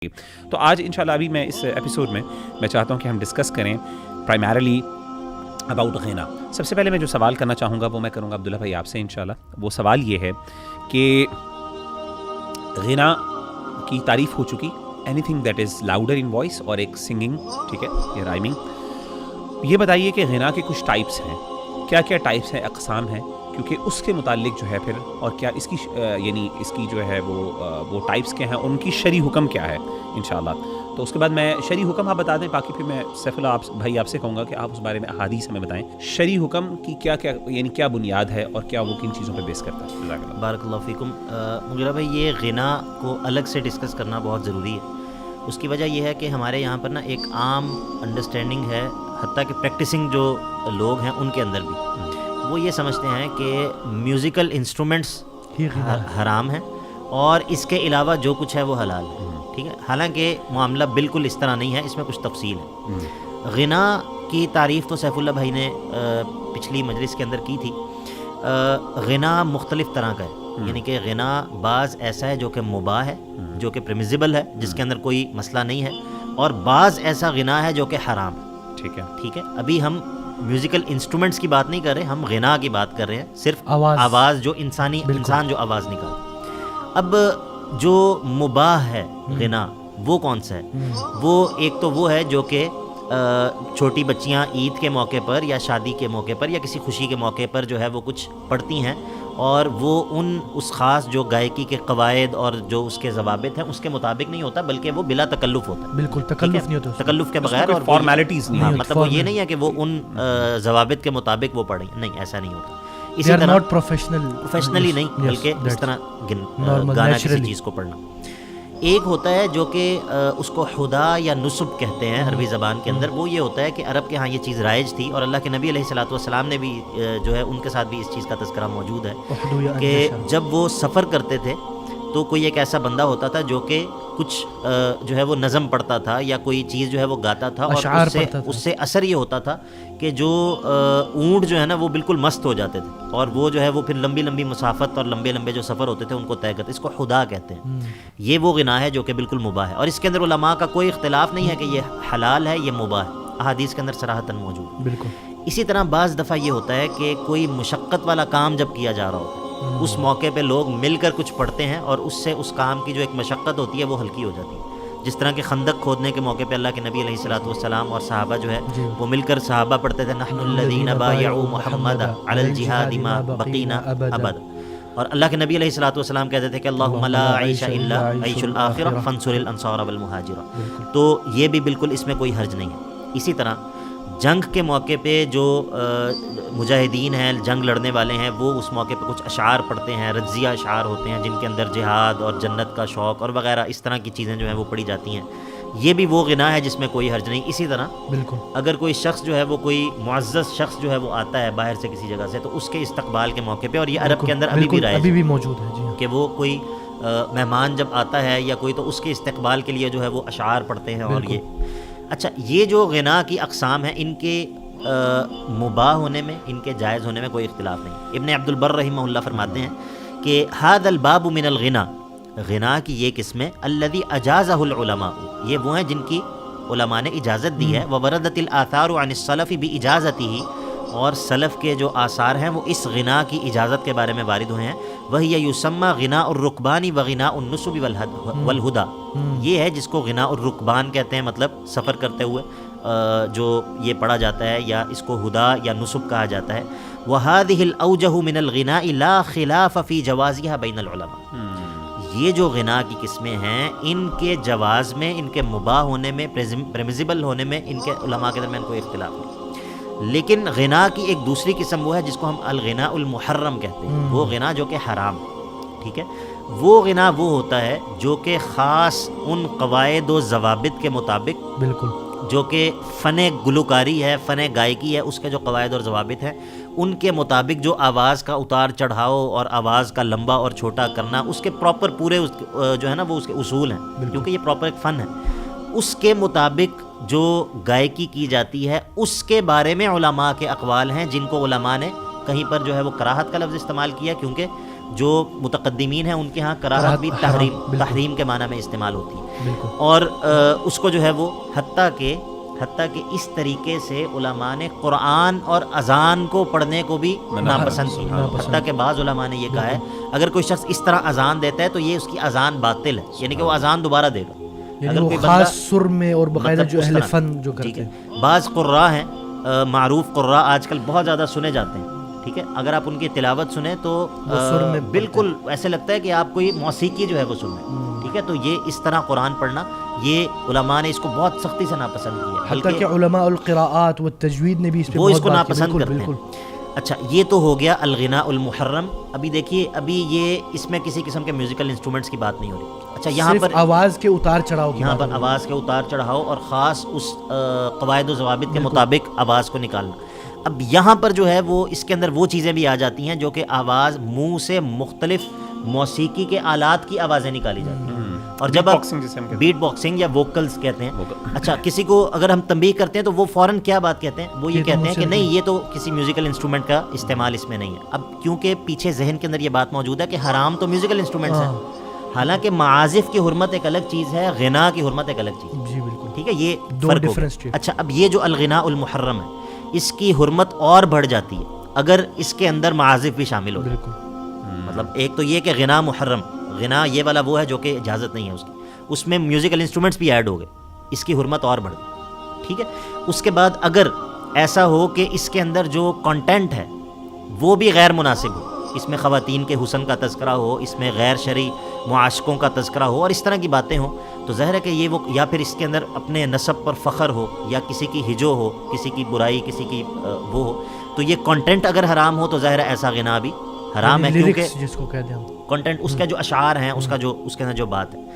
تو آج انشاءاللہ ابھی میں اس ایپیسوڈ میں چاہتا ہوں کہ ہم ڈسکس کریں پرائمرلی اباؤٹ غنا. سب سے پہلے میں جو سوال کرنا چاہوں گا وہ میں کروں گا عبداللہ بھائی آپ سے انشاءاللہ. وہ سوال یہ ہے کہ غنا کی تعریف ہو چکی, anything that is louder in voice, اور ایک سنگنگ, ٹھیک ہے, یہ رائمنگ. یہ بتائیے کہ غنا کے کچھ ٹائپس ہیں, کیا کیا ٹائپس ہیں, اقسام ہیں, کیونکہ اس کے متعلق جو ہے پھر اور کیا اس کی یعنی اس کی جو ہے وہ ٹائپس کیا ہیں, ان کی شرعی حکم کیا ہے انشاءاللہ. تو اس کے بعد میں شرعی حکم آپ بتا دیں, باقی پھر میں سیف اللہ بھائی آپ سے کہوں گا کہ آپ اس بارے میں احادیث ہمیں بتائیں شرعی حکم کی کیا کیا یعنی کیا بنیاد ہے اور کیا وہ کن چیزوں پہ بیس کرتا ہے. جزاک اللہ. بارک اللہ فیکم. مغیرہ بھائی, یہ غنا کو الگ سے ڈسکس کرنا بہت ضروری ہے. اس کی وجہ یہ ہے کہ ہمارے یہاں پر نا ایک عام انڈرسٹینڈنگ ہے, حتیٰ کہ پریکٹسنگ جو لوگ ہیں ان کے اندر بھی, وہ یہ سمجھتے ہیں کہ میوزیکل انسٹرومنٹس حرام ہیں اور اس کے علاوہ جو کچھ ہے وہ حلال ہے. ٹھیک ہے, حالانکہ معاملہ بالکل اس طرح نہیں ہے, اس میں کچھ تفصیل ہے. غنا کی تعریف تو سیف اللہ بھائی نے پچھلی مجلس کے اندر کی تھی. غنا مختلف طرح کا ہے, یعنی کہ غنا بعض ایسا ہے جو کہ مباح ہے, جو کہ پرمیزیبل ہے, جس کے اندر کوئی مسئلہ نہیں ہے, اور بعض ایسا غنا ہے جو کہ حرام ہے. ٹھیک ہے, ابھی ہم میوزیکل انسٹرومنٹس کی بات نہیں کر رہے, ہم غنا کی بات کر رہے ہیں, صرف آواز جو انسان جو آواز نکالتا. اب جو مباح ہے غنا وہ کون سا ہے؟ وہ ایک تو وہ ہے جو کہ چھوٹی بچیاں عید کے موقع پر یا شادی کے موقع پر یا کسی خوشی کے موقع پر جو ہے وہ کچھ پڑھتی ہیں, اور وہ اس خاص جو گائیکی کے قواعد اور جو اس کے ضوابط ہیں اس کے مطابق نہیں ہوتا, بلکہ وہ بلا تکلف ہوتا ہے. بالکل تکلف نہیں ہوتا, تکلف کے بغیر, اور فارمیلٹیز نہیں, مطلب وہ یہ نہیں ہے کہ وہ ان ضوابط کے مطابق وہ پڑھیں, نہیں, ایسا نہیں ہوتا. اسی طرح پروفیشنلی نہیں, بلکہ اس طرح گانا کسی چیز کو پڑھنا. ایک ہوتا ہے جو کہ اس کو خدا یا نصب کہتے ہیں عربی زبان کے اندر. وہ یہ ہوتا ہے کہ عرب کے ہاں یہ چیز رائج تھی, اور اللہ کے نبی علیہ الصلوۃ والسلام نے بھی جو ہے ان کے ساتھ بھی اس چیز کا تذکرہ موجود ہے کہ جب وہ سفر کرتے تھے تو کوئی ایک ایسا بندہ ہوتا تھا جو کہ کچھ جو ہے وہ نظم پڑھتا تھا یا کوئی چیز جو ہے وہ گاتا تھا, اور اس سے اثر یہ ہوتا تھا کہ جو اونٹ جو ہے نا وہ بالکل مست ہو جاتے تھے, اور وہ جو ہے وہ پھر لمبی لمبی مسافت اور لمبے لمبے جو سفر ہوتے تھے ان کو طے کرتے. اس کو خدا کہتے ہیں. یہ وہ غنا ہے جو کہ بالکل مباح ہے, اور اس کے اندر علماء کا کوئی اختلاف نہیں ہے کہ یہ حلال ہے, یہ مباح ہے, احادیث کے اندر صراحتاً موجود ہے. بالکل. اسی طرح بعض دفعہ یہ ہوتا ہے کہ کوئی مشقت والا کام جب کیا جا رہا ہوتا ہے, اس موقع پہ لوگ مل کر کچھ پڑھتے ہیں, اور اس سے اس کام کی جو ایک مشقت ہوتی ہے وہ ہلکی ہو جاتی ہے. جس طرح کہ خندق کھودنے کے موقع پہ اللہ کے نبی علیہ الصلوۃ والسلام اور صحابہ جو ہے وہ مل کر صحابہ پڑھتے تھے, نحن الذین بایعوا محمد علی الجہاد ما بقینا ابدا, اور اللہ کے نبی علیہ الصلوۃ والسلام کہتے تھے کہ اللہم لا عیش الا عیش الآخرہ فانصر الانصار والمہاجرہ. تو یہ بھی بالکل اس میں کوئی حرج نہیں ہے. اسی طرح جنگ کے موقع پہ جو مجاہدین ہیں, جنگ لڑنے والے ہیں, وہ اس موقع پہ کچھ اشعار پڑھتے ہیں, رجزیہ اشعار ہوتے ہیں جن کے اندر جہاد اور جنت کا شوق اور وغیرہ اس طرح کی چیزیں جو ہیں وہ پڑھی جاتی ہیں. یہ بھی وہ غنا ہے جس میں کوئی حرج نہیں. اسی طرح بالکل اگر کوئی شخص جو ہے وہ کوئی معزز شخص جو ہے وہ آتا ہے باہر سے کسی جگہ سے, تو اس کے استقبال کے موقع پہ, اور یہ عرب کے اندر ابھی بھی رائج بھی موجود ہے کہ وہ کوئی مہمان جب آتا ہے یا کوئی, تو اس کے استقبال کے لیے جو ہے وہ اشعار پڑھتے ہیں. اور اچھا, یہ جو غنا کی اقسام ہیں ان کے مباح ہونے میں, ان کے جائز ہونے میں کوئی اختلاف نہیں. ابن عبد البر رحمہ اللہ فرماتے ہیں کہ ھذا الباب من الغنا, غنا کی یہ قسمیں الذی اجازہ العلماء, یہ وہ ہیں جن کی علماء نے اجازت دی ہے. ووردت الآثار عن السلف باجازتہ, اور سلف کے جو آثار ہیں وہ اس غنا کی اجازت کے بارے میں وارد ہوئے ہیں. وہی یسمى غناء الرکبان وغناء النصب والہدی, یہ ہے جس کو غناء الرکبان کہتے ہیں, مطلب سفر کرتے ہوئے جو یہ پڑھا جاتا ہے, یا اس کو ہدا یا نصب کہا جاتا ہے. وهذه الاوجه من الغناء لا خلاف في جوازها بين العلماء, یہ جو غنا کی قسمیں ہیں ان کے جواز میں, ان کے مباح ہونے میں, پرمیزیبل ہونے میں ان کے علماء کے درمیان کوئی اختلاف نہیں. لیکن غنا کی ایک دوسری قسم وہ ہے جس کو ہم الغناء المحرم کہتے ہیں. وہ غنا جو کہ حرام, ٹھیک ہے, وہ غنا وہ ہوتا ہے جو کہ خاص ان قواعد و ضوابط کے مطابق, بالکل, جو کہ فن گلوکاری ہے, فن گائیکی ہے, اس کے جو قواعد اور ضوابط ہیں ان کے مطابق جو آواز کا اتار چڑھاؤ اور آواز کا لمبا اور چھوٹا کرنا, اس کے پراپر پورے جو ہے نا وہ اس کے اصول ہیں, کیونکہ یہ پراپر ایک فن ہے. اس کے مطابق جو گائیکی کی جاتی ہے اس کے بارے میں علماء کے اقوال ہیں, جن کو علماء نے کہیں پر جو ہے وہ کراہت کا لفظ استعمال کیا, کیونکہ جو متقدمین ہیں ان کے ہاں کراہت بھی تحریم کے معنی میں استعمال ہوتی ہے. بالکل. اور اس کو جو ہے وہ حتیٰ کہ اس طریقے سے علماء نے قرآن اور اذان کو پڑھنے کو بھی ناپسند کیا. حتیٰ کہ بعض علماء نے یہ کہا ہے اگر کوئی شخص اس طرح اذان دیتا ہے تو یہ اس کی اذان باطل ہے, یعنی کہ وہ اذان دوبارہ دے گا. یعنی وہ خاص سر میں اور باقاعدہ جو اہل فن جو کرتے ہیں. بعض قراء ہیں معروف قراء آج کل بہت زیادہ سنے جاتے ہیں, ٹھیک ہے, اگر آپ ان کی تلاوت سنیں تو بالکل ایسے لگتا ہے کہ آپ کوئی موسیقی جو ہے وہ سن رہے ہیں, ٹھیک ہے. تو یہ اس طرح قرآن پڑھنا یہ علماء نے اس کو بہت سختی سے ناپسند کیا, حتیٰ کہ علماء القراءات والتجوید نے بھی اس پہ وہ اس بہت کو بات کی. ناپسند کرتے بالکل. ہیں. اچھا, یہ تو ہو گیا الغناء المحرم. ابھی دیکھیے, ابھی یہ اس میں کسی قسم کے میوزیکل انسٹرومنٹس کی بات نہیں ہو رہی. اچھا, یہاں صرف پر آواز کے اتار چڑھاؤ کی یہاں بات پر آواز کے اتار چڑھاؤ اور خاص اس قواعد و ضوابط کے مطابق آواز کو نکالنا. اب یہاں پر جو ہے وہ اس کے اندر وہ چیزیں بھی آ جاتی ہیں جو کہ آواز منہ سے مختلف موسیقی کے آلات کی آوازیں نکالی جاتی ہیں. اور جب آپ بیٹ باکسنگ یا ووکلز کہتے ہیں, اچھا, کسی کو اگر ہم تنبیہ کرتے ہیں تو وہ فوراً کیا بات کہتے ہیں, وہ یہ کہتے ہیں کہ نہیں, یہ تو کسی میوزیکل انسٹرومنٹ کا استعمال اس میں نہیں ہے. اب کیونکہ پیچھے ذہن کے اندر یہ بات موجود ہے کہ حرام تو میوزیکل انسٹرومنٹس ہیں, حالانکہ معازف کی حرمت ایک الگ چیز ہے, غنا کی حرمت ایک الگ چیز ہے. جی بالکل, ٹھیک ہے, یہ دو فرق ہو ڈفرنس. گیا. اچھا, اب یہ جو الغناء المحرم ہے اس کی حرمت اور بڑھ جاتی ہے اگر اس کے اندر معازف بھی شامل ہو. بالکل. مطلب ایک تو یہ کہ غنا محرم, غنا یہ والا وہ ہے جو کہ اجازت نہیں ہے اس کی, اس میں میوزیکل انسٹرومنٹس بھی ایڈ ہو گئے, اس کی حرمت اور بڑھ گئی. ٹھیک ہے, اس کے بعد اگر ایسا ہو کہ اس کے اندر جو کنٹینٹ ہے وہ بھی غیر مناسب ہو, اس میں خواتین کے حسن کا تذکرہ ہو, اس میں غیر شرعی معاشقوں کا تذکرہ ہو اور اس طرح کی باتیں ہوں, تو ظاہر ہے کہ یہ وہ, یا پھر اس کے اندر اپنے نسب پر فخر ہو, یا کسی کی ہجو ہو, کسی کی برائی, کسی کی وہ ہو, تو یہ کنٹینٹ اگر حرام ہو تو ظاہر ہے ایسا غنا بھی حرام ہے, کیونکہ جس کو کہتے ہیں کنٹینٹ اس کا جو اشعار ہیں, اس کا جو اس کے اندر جو بات ہے.